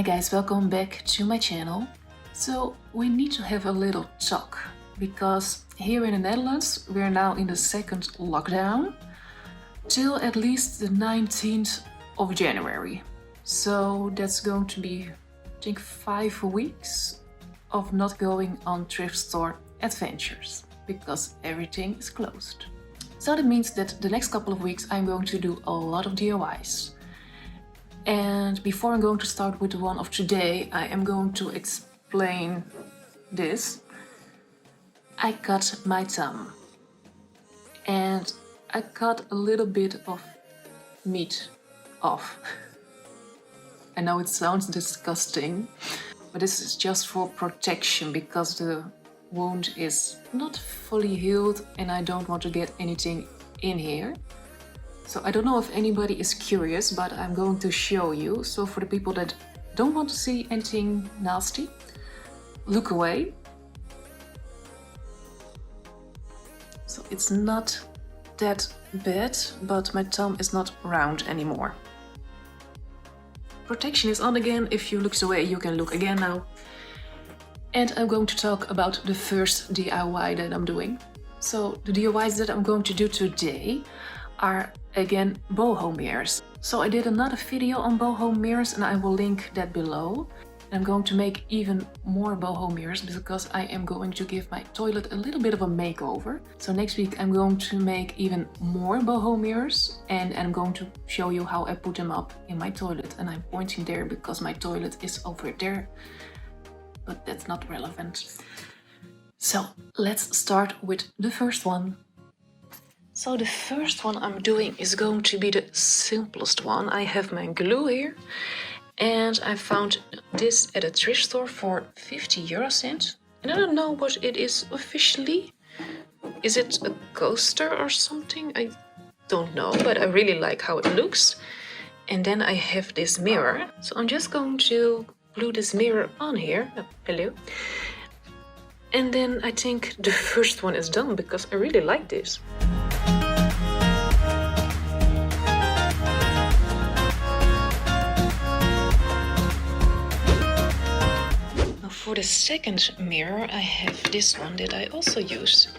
guys, welcome back to my channel. So we need to have a little talk because here in the Netherlands we're now in the second lockdown till at least the 19th of January. So that's going to be, I think, 5 weeks of not going on thrift store adventures because everything is closed. So that means that the next couple of weeks I'm going to do a lot of DIYs. And before I'm going to start with the one of today, I am going to explain this. I cut my thumb and I cut a little bit of meat off. I know it sounds disgusting, but this is just for protection because the wound is not fully healed and I don't want to get anything in here. So I don't know if anybody is curious, but I'm going to show you. So for the people that don't want to see anything nasty, look away. So it's not that bad, but my thumb is not round anymore. Protection is on again. If you look away, you can look again now. And I'm going to talk about the first DIY that I'm doing. So the DIYs that I'm going to do today are again BOHO mirrors. So I did another video on BOHO mirrors and I will link that below. I'm going to make even more BOHO mirrors because I am going to give my toilet a little bit of a makeover. So next week I'm going to make even more BOHO mirrors and I'm going to show you how I put them up in my toilet. And I'm pointing there because my toilet is over there, but that's not relevant. So let's start with the first one. So the first one I'm doing is going to be the simplest one. I have my glue here and I found this at a thrift store for 50 €. And I don't know what it is officially. Is it a coaster or something? I don't know, but I really like how it looks. And then I have this mirror. So I'm just going to glue this mirror on here. Oh, hello. And then I think the first one is done because I really like this. For the second mirror, I have this one that I also used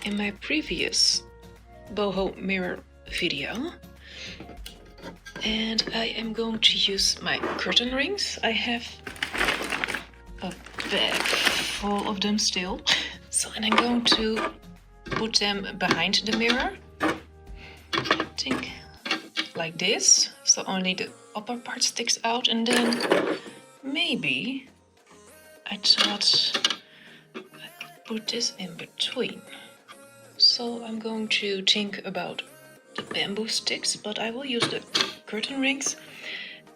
in my previous BOHO mirror video. And I am going to use my curtain rings. I have a bag full of them still. So, and I'm going to put them behind the mirror. I think like this. So only the upper part sticks out, and then maybe I thought I could put this in between. So I'm going to think about the bamboo sticks, but I will use the curtain rings.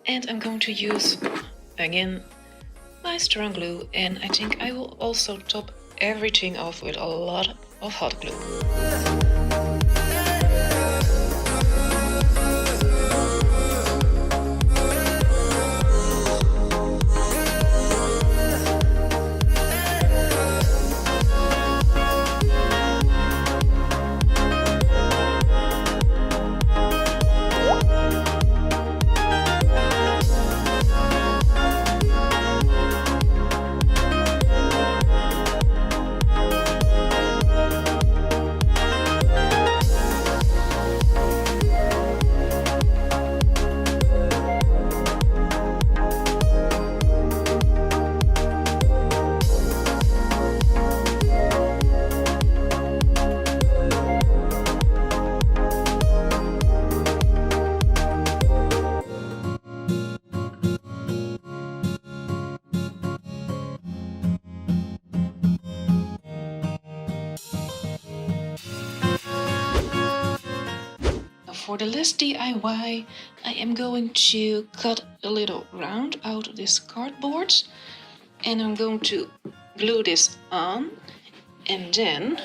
And I'm going to use, again, my strong glue. And I think I will also top everything off with a lot of hot glue. For the last DIY, I am going to cut a little round out of this cardboard and I'm going to glue this on, and then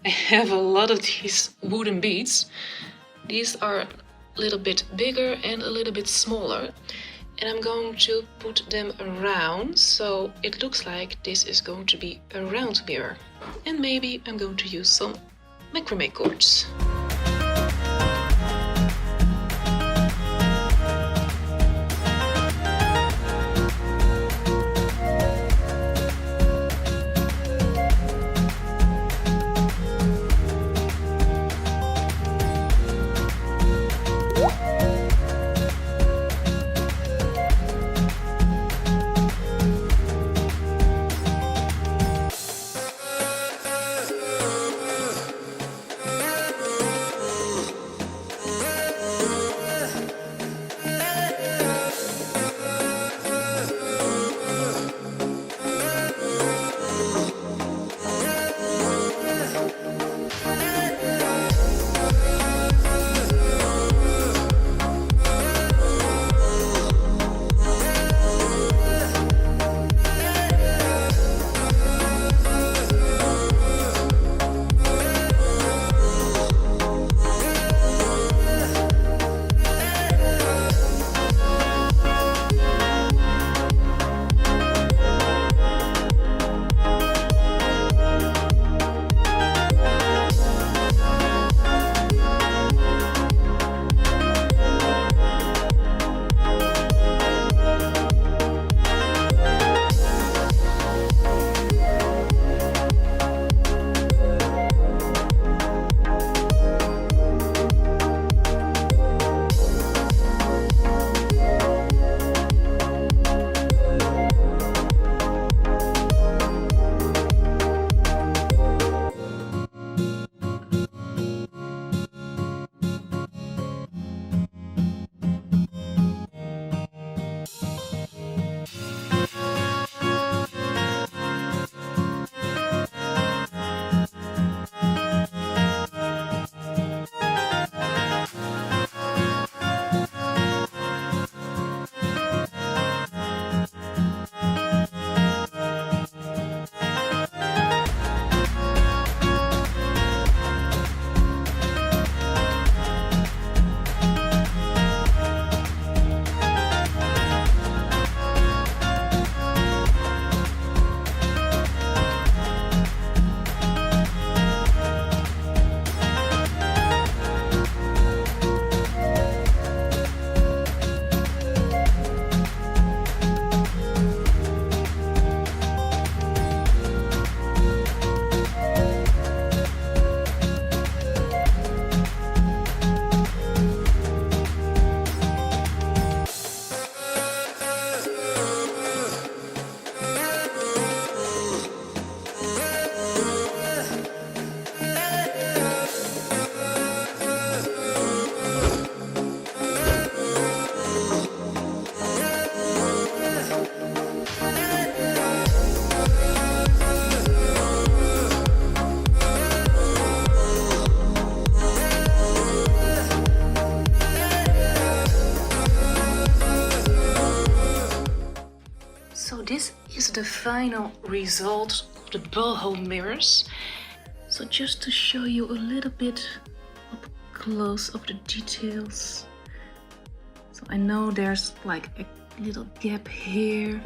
I have a lot of these wooden beads. These are a little bit bigger and a little bit smaller, and I'm going to put them around so it looks like this is going to be a round mirror. And maybe I'm going to use some macrame cords. final result of the BOHO mirrors. So just to show you a little bit up close of the details. So I know there's like a little gap here,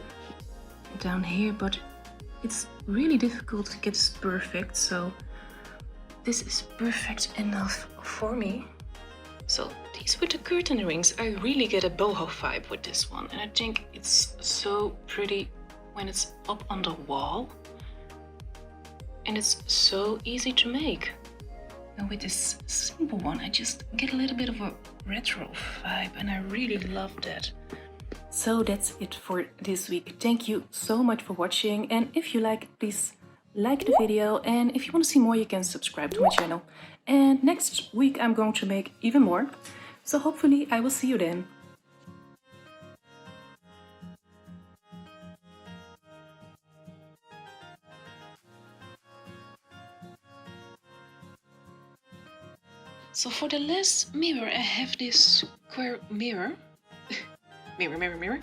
down here, but it's really difficult to get this perfect. So this is perfect enough for me. So these with the curtain rings, I really get a boho vibe with this one. And I think it's so pretty when it's up on the wall. And it's so easy to make. And with this simple one, I just get a little bit of a retro vibe, and I really love that. So that's it for this week. Thank you so much for watching. And if you like, please like the video. And if you want to see more, you can subscribe to my channel. And next week, I'm going to make even more. So hopefully I will see you then. So for the last mirror, I have this square mirror. Mirror.